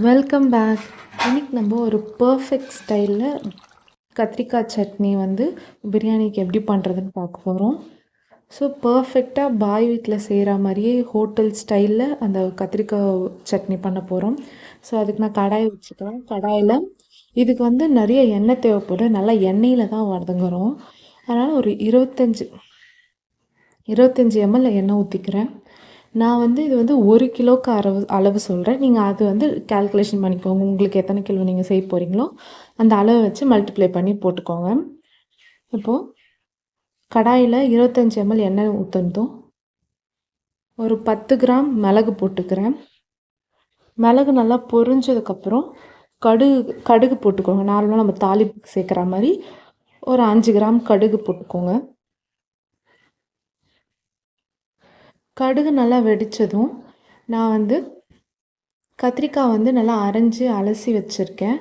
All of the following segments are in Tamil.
Welcome back. இன்னைக்கு நம்ம ஒரு பர்ஃபெக்ட் ஸ்டைலில் கத்திரிக்காய் சட்னி பிரியாணிக்கு எப்படி பண்ணுறதுன்னு பார்க்க போகிறோம். ஸோ பர்ஃபெக்டாக பாய் வீட்டில் செய்கிற மாதிரியே ஹோட்டல் ஸ்டைலில் அந்த கத்திரிக்காய் சட்னி பண்ண போகிறோம். ஸோ அதுக்கு நான் கடாய் வச்சுக்கிறேன். கடாயில் இதுக்கு நிறைய எண்ணெய் தேவைப்படும். நல்லா எண்ணெயில் தான் வதங்குறோம். அதனால் ஒரு 25 ml எண்ணெய் ஊற்றிக்கிறேன். நான் இது 1 கிலோவுக்கு அளவு சொல்கிறேன். நீங்கள் அது கால்குலேஷன் பண்ணிக்கோங்க. உங்களுக்கு எத்தனை கிலோ நீங்கள் செய்ய போகிறீங்களோ அந்த அளவை வச்சு மல்டிப்ளை பண்ணி போட்டுக்கோங்க. இப்போது கடாயில் 25 ml எண்ணெய் ஊற்றுனதும் ஒரு 10 கிராம் மிளகு போட்டுக்கிறேன். மிளகு நல்லா பொரிஞ்சதுக்கப்புறம் கடுகு போட்டுக்கோங்க. நார்மலாக நம்ம தாளிப்புக்கு சேர்க்குற மாதிரி ஒரு 5 கிராம் கடுகு போட்டுக்கோங்க. கடுகு நல்லா வெடித்ததும் நான் கத்திரிக்காய் நல்லா அரைஞ்சி அலசி வச்சுருக்கேன்.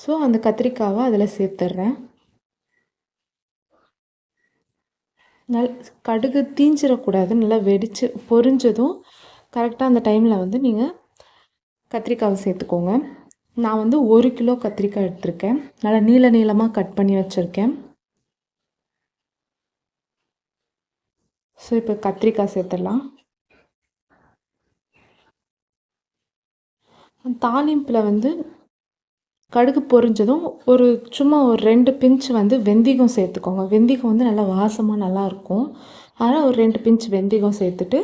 ஸோ அந்த கத்திரிக்காவை அதில் சேர்த்துட்றேன். கடுகு தீஞ்சிடக்கூடாது. நல்லா வெடித்து பொரிஞ்சதும் கரெக்டாக அந்த டைமில் நீங்கள் கத்திரிக்காவை சேர்த்துக்கோங்க. நான் 1 கிலோ கத்திரிக்காய் எடுத்திருக்கேன். நல்லா நீளமாக கட் பண்ணி வச்சுருக்கேன். ஸோ இப்போ கத்திரிக்காய் சேர்த்துடலாம். தாளிம்பில் கடுகு பொரிஞ்சதும் சும்மா ஒரு 2 பிஞ்ச் வெந்தயம் சேர்த்துக்கோங்க. வெந்தயம் நல்லா வாசமாக நல்லாயிருக்கும். அதனால் ஒரு 2 பிஞ்ச் வெந்தயம் சேர்த்துட்டு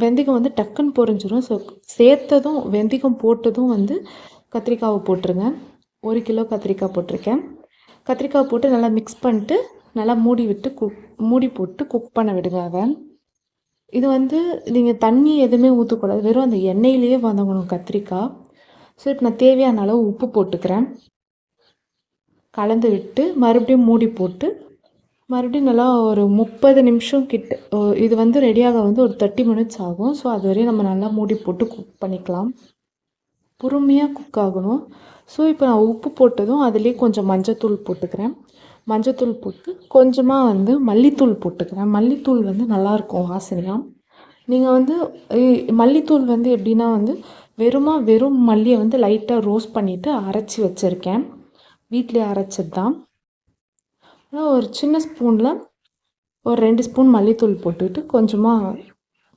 வெந்தயம் டக்குன்னு பொரிஞ்சிடும். ஸோ சேர்த்ததும் வெந்தயம் போட்டதும் கத்திரிக்காவை போட்டுருங்க. 1 கிலோ கத்திரிக்காய் போட்டிருக்கேன். கத்திரிக்காய் போட்டு நல்லா மிக்ஸ் பண்ணிட்டு நல்லா மூடி போட்டு குக் பண்ண விடுங்க. அதை இது நீங்கள் தண்ணி எதுவுமே ஊற்றக்கூடாது. வெறும் அந்த எண்ணெயிலேயே வதங்கணும் கத்திரிக்காய். ஸோ இப்போ நான் தேவையான அளவு உப்பு போட்டுக்கிறேன். கலந்து விட்டு மறுபடியும் மூடி போட்டு மறுபடியும் நல்லா ஒரு 30 நிமிஷம் கிட்ட இது ரெடியாக ஒரு 30 மினிட்ஸ் ஆகும். ஸோ அது வரையும் நம்ம நல்லா மூடி போட்டு குக் பண்ணிக்கலாம். பொறுமையாக குக் ஆகணும். ஸோ இப்போ நான் உப்பு போட்டதும் அதுலேயே கொஞ்சம் மஞ்சத்தூள் போட்டுக்கிறேன். மஞ்சத்தூள் போட்டு கொஞ்சமாக மல்லித்தூள் போட்டுக்கிறேன். மல்லித்தூள் நல்லாயிருக்கும் வாசனையாக. நீங்கள் மல்லித்தூள் எப்படின்னா வெறும் மல்லியை லைட்டாக ரோஸ்ட் பண்ணிவிட்டு அரைச்சி வச்சுருக்கேன். வீட்டிலே அரைச்சது தான். ஒரு சின்ன ஸ்பூனில் ஒரு 2 ஸ்பூன் மல்லித்தூள் போட்டுக்கிட்டு கொஞ்சமாக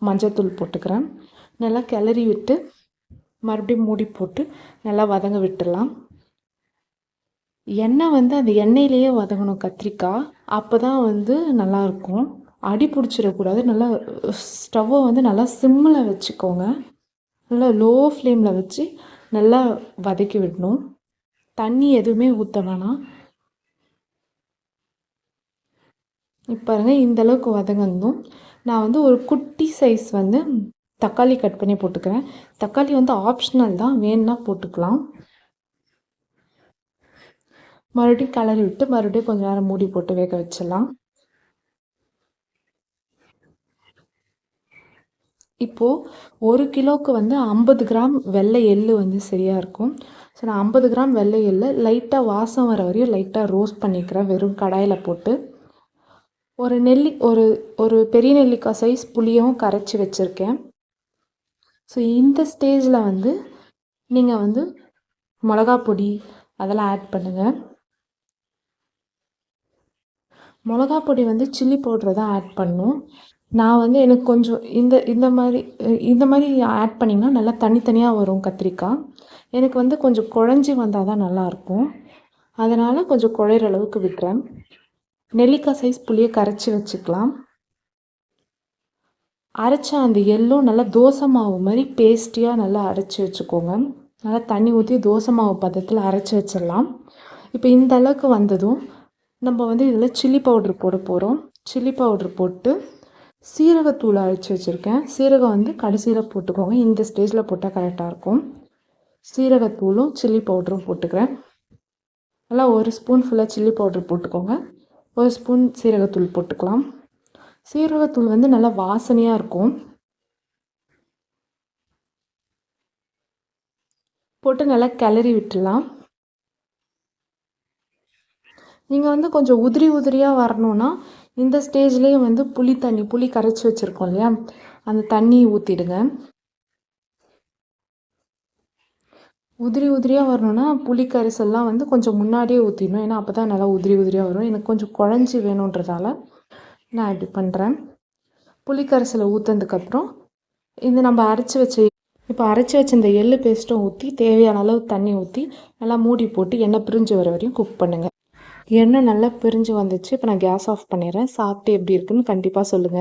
மஞ்சத்தூள் போட்டுக்கிறேன். நல்லா கிளறி விட்டு மறுபடியும் மூடி போட்டு நல்லா வதங்க விட்டுடலாம். எண்ணெய் அந்த எண்ணெயிலேயே வதங்கணும் கத்திரிக்காய். அப்போ தான் நல்லாயிருக்கும். அடி பிடிச்சிடக்கூடாது. நல்லா ஸ்டவ்வை நல்லா சிம்மில் வச்சுக்கோங்க. நல்லா லோ ஃப்ளேமில் வச்சு நல்லா வதக்கி விடணும். தண்ணி எதுவுமே ஊற்ற வேணாம். இப்போ பாருங்கள், இந்தளவுக்கு வதங்கணும். நான் ஒரு குட்டி சைஸ் தக்காளி கட் பண்ணி போட்டுக்கிறேன். தக்காளி ஆப்ஷனல் தான், வேணுன்னா போட்டுக்கலாம். மறுபடியும் கிளறி விட்டு மறுபடியும் கொஞ்சம் நேரம் மூடி போட்டு வேக வச்சிடலாம். இப்போது 1 கிலோவுக்கு 50 கிராம் வெள்ளை எள்ளு சரியாக இருக்கும். ஸோ நான் 50 கிராம் வெள்ளை எள்ளு லைட்டாக வாசம் வர வரையும் லைட்டாக ரோஸ்ட் பண்ணிக்கிறேன் வெறும் கடாயில் போட்டு. ஒரு பெரிய நெல்லிக்காய் சைஸ் புளியும் கரைச்சி வச்சுருக்கேன். ஸோ இந்த ஸ்டேஜில் நீங்கள் மிளகா பொடி அதெல்லாம் ஆட் பண்ணுங்கள். மிளகா பொடி சில்லி பவுடர் தான் ஆட் பண்ணணும். நான் எனக்கு கொஞ்சம் இந்த மாதிரி ஆட் பண்ணிங்கன்னா நல்லா தனித்தனியாக வரும் கத்திரிக்காய். எனக்கு கொஞ்சம் குழஞ்சி வந்தால் தான் நல்லாயிருக்கும். அதனால் கொஞ்சம் குழையிற அளவுக்கு விட்டுறேன். நெல்லிக்காய் சைஸ் புளியை கரைச்சி வச்சுக்கலாம். அரைச்ச அந்த எள்ளும் நல்லா தோசை மாவு மாதிரி பேஸ்டியாக நல்லா அரைச்சி வச்சுக்கோங்க. நல்லா தண்ணி ஊற்றி தோசை மாவு பதத்தில் அரைச்சி வச்சிடலாம். இப்போ இந்த அளவுக்கு வந்ததும் நம்ம இதில் சில்லி பவுட்ரு போட போகிறோம். சில்லி பவுட்ரு போட்டு சீரகத்தூள் அரைச்சி வச்சுருக்கேன். சீரகம் கடைசியில் போட்டுக்கோங்க. இந்த ஸ்டேஜில் போட்டால் கரெக்டாக இருக்கும். சீரகத்தூளும் சில்லி பவுடரும் போட்டுக்கிறேன். நல்லா 1 ஸ்பூன் ஃபுல்லாக சில்லி பவுட்ரு போட்டுக்கோங்க. 1 ஸ்பூன் சீரகத்தூள் போட்டுக்கலாம். சீரகத்தூள் நல்லா வாசனையாக இருக்கும். போட்டு நல்லா கிளறி விட்டுடலாம். நீங்கள் கொஞ்சம் உதிரியாக வரணுன்னா இந்த ஸ்டேஜ்லேயே புளி கரைச்சி வச்சுருக்கோம் இல்லையா, அந்த தண்ணி ஊற்றிடுங்க. உதிரி உதிரியாக வரணும்னா புளி கரைசல்லாம் வந்து கொஞ்சம் முன்னாடியே ஊற்றிடணும். ஏன்னா அப்போ தான் நல்லா உதிரி உதிரியாக வரும். எனக்கு கொஞ்சம் குழஞ்சி வேணுன்றதால நான் இப்படி பண்ணுறேன். புளி கரைசலை ஊற்றுனதுக்கப்புறம் இது நம்ம அரைச்சி வச்ச இந்த எள்ளு பேஸ்ட்டும் ஊற்றி தேவையான அளவு தண்ணி ஊற்றி நல்லா மூடி போட்டு எண்ணெய் பிரிஞ்சு வர வரையும் குக் பண்ணுங்கள். எண்ணெய் நல்லா பிரிஞ்சு வந்துச்சு. இப்போ நான் கேஸ் ஆஃப் பண்ணிடுறேன். சாப்பிட்டு எப்படி இருக்குன்னு கண்டிப்பாக சொல்லுங்கள்.